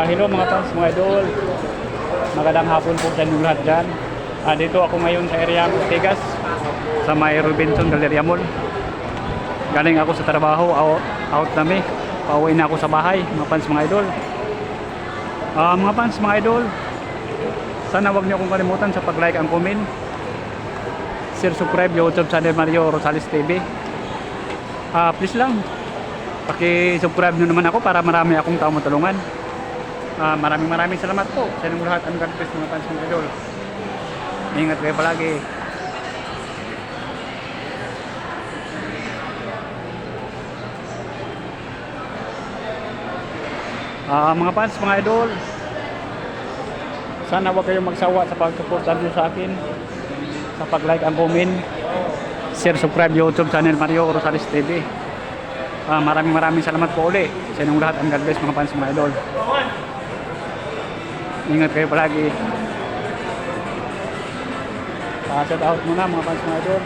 Hello mga fans, mga idol. Magandang hapon po sa inyong lahat dyan. Dito ako ngayon sa area ng Ortigas, sa may Robinson Galleria Mall. Galing ako sa trabaho, out nami. Pauwi na ako sa bahay, mga fans, mga idol. Mga fans, mga idol, sana wag niyo akong kalimutan sa pag-like and comment. Share, subscribe YouTube channel Mario Rosales TV. Please lang, paki-subscribe nyo naman ako para marami akong tao matulungan. Maraming salamat po sa inyong lahat. God bless mga fans, mga idol. Ingat kayo palagi. Mga fans, mga idol, sana huwag kayong magsawa sa pag-support nyo sa akin, sa pag-like and comment, share, subscribe YouTube channel Mario Rosales TV. Maraming salamat po uli sa inyong lahat. God bless mga fans, mga idol. Ingat kayo palagi. Shout out muna mga fans, mga idol.